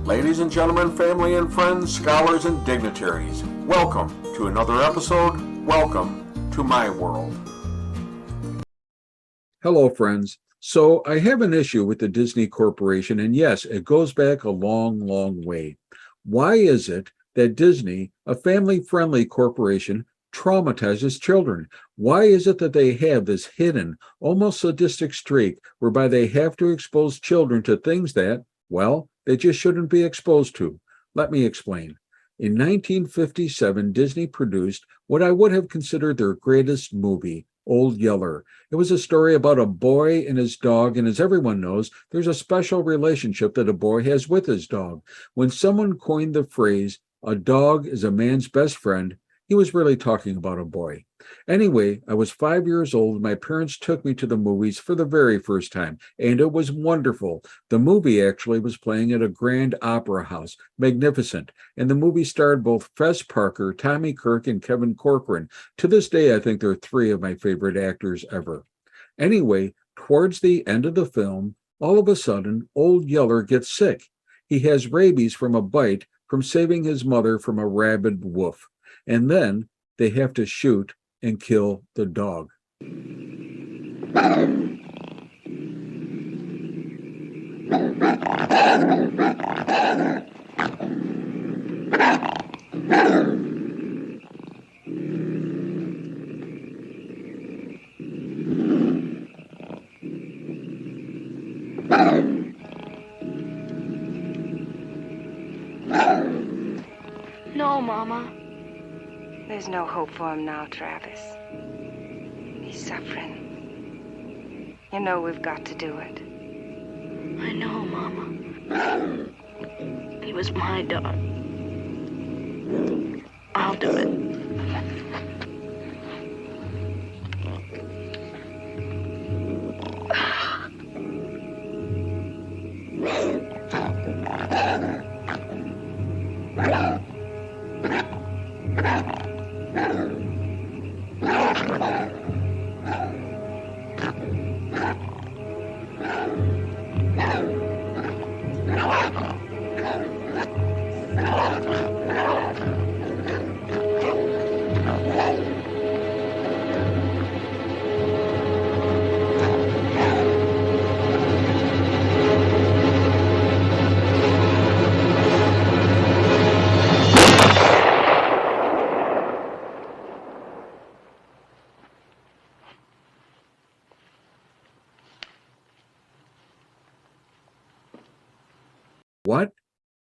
Ladies and gentlemen, family and friends, scholars and dignitaries, welcome to another episode. Welcome to my world. Hello, friends. So I have an issue with the Disney Corporation, and yes, it goes back a long, long way. Why is it that Disney, a family-friendly corporation, traumatizes children? Why is it that they have this hidden, almost sadistic streak whereby they have to expose children to things that, well, they just shouldn't be exposed to? Let me explain. In 1957, Disney produced what I would have considered their greatest movie, Old Yeller. It was a story about a boy and his dog, and as everyone knows, there's a special relationship that a boy has with his dog. When someone coined the phrase, "a dog is a man's best friend," he was really talking about a boy. Anyway, I was 5 years old. My parents took me to the movies for the very first time, and it was wonderful. The movie actually was playing at a grand opera house, magnificent, and the movie starred both Fess Parker, Tommy Kirk, and Kevin Corcoran. To this day, I think they're three of my favorite actors ever. Anyway, towards the end of the film, all of a sudden, Old Yeller gets sick. He has rabies from a bite from saving his mother from a rabid wolf. And then they have to shoot and kill the dog. No, Mama. There's no hope for him now, Travis. He's suffering. You know we've got to do it. I know, Mama. He was my dog. I'll do it. What?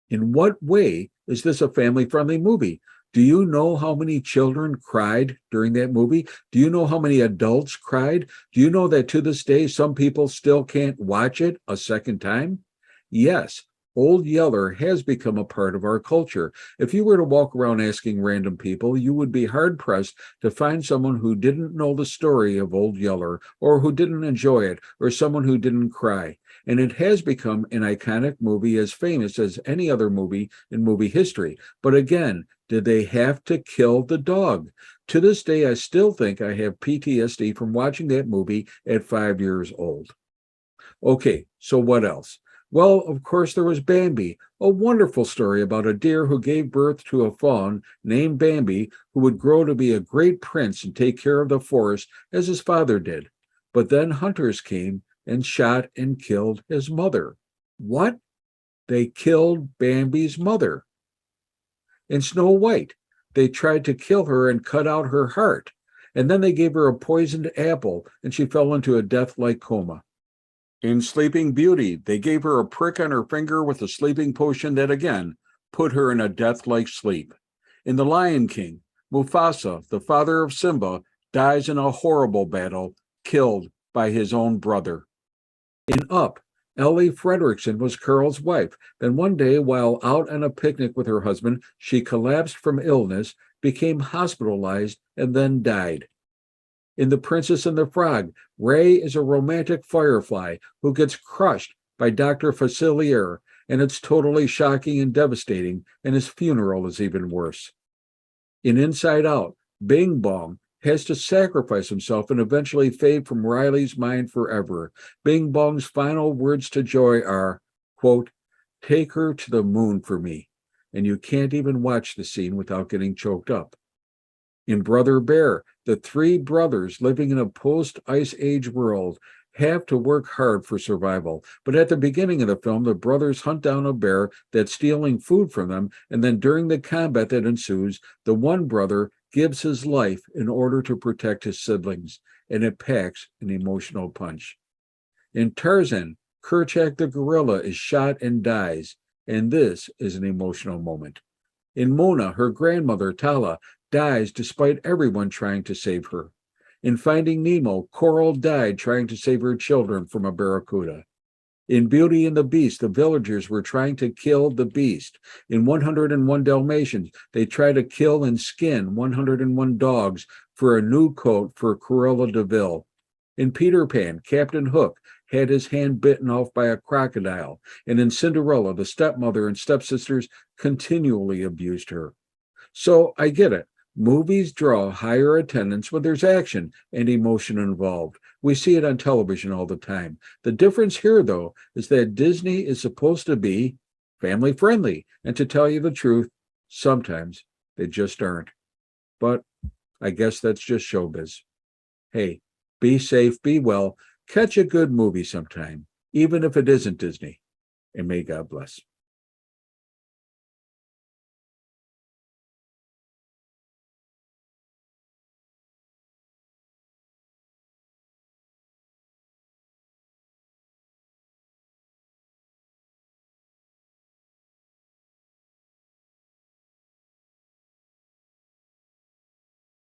In what way is this a family-friendly movie? Do you know how many children cried during that movie? Do you know how many adults cried? Do you know that to this day, some people still can't watch it a second time? Yes, Old Yeller has become a part of our culture. If you were to walk around asking random people, you would be hard-pressed to find someone who didn't know the story of Old Yeller, or who didn't enjoy it, or someone who didn't cry. And it has become an iconic movie as famous as any other movie in movie history. But again, did they have to kill the dog? To this day, I still think I have PTSD from watching that movie at 5 years old. Okay, so what else? Well, of course, there was Bambi, a wonderful story about a deer who gave birth to a fawn named Bambi, who would grow to be a great prince and take care of the forest as his father did. But then hunters came and shot and killed his mother. What? They killed Bambi's mother. In Snow White, they tried to kill her and cut out her heart. And then they gave her a poisoned apple and she fell into a death-like coma. In Sleeping Beauty, they gave her a prick on her finger with a sleeping potion that again put her in a death-like sleep. In The Lion King, Mufasa, the father of Simba, dies in a horrible battle, killed by his own brother. In Up, Ellie Fredrickson was Carl's wife. Then one day, while out on a picnic with her husband, she collapsed from illness, became hospitalized, and then died. In The Princess and the Frog, Ray is a romantic firefly who gets crushed by Dr. Facilier, and it's totally shocking and devastating, and his funeral is even worse. In Inside Out, Bing Bong has to sacrifice himself and eventually fade from Riley's mind forever. Bing Bong's final words to Joy are, quote, Take her to the moon for me. And you can't even watch the scene without getting choked up. In Brother Bear, the three brothers living in a post-Ice Age world have to work hard for survival. But at the beginning of the film, the brothers hunt down a bear that's stealing food from them, and then during the combat that ensues, the one brother gives his life in order to protect his siblings, and it packs an emotional punch. In Tarzan, Kerchak the gorilla is shot and dies, and this is an emotional moment. In Mona, her grandmother, Tala, dies despite everyone trying to save her. In Finding Nemo, Coral died trying to save her children from a barracuda. In Beauty and the Beast, the villagers were trying to kill the beast. In 101 Dalmatians, they tried to kill and skin 101 dogs for a new coat for Cruella de Vil. In Peter Pan, Captain Hook had his hand bitten off by a crocodile. And in Cinderella, the stepmother and stepsisters continually abused her. So I get it. Movies draw higher attendance when there's action and emotion involved. We see it on television all the time. The difference here, though, is that Disney is supposed to be family friendly. And to tell you the truth, sometimes they just aren't. But I guess that's just showbiz. Hey, be safe, be well, catch a good movie sometime, even if it isn't Disney. And may God bless.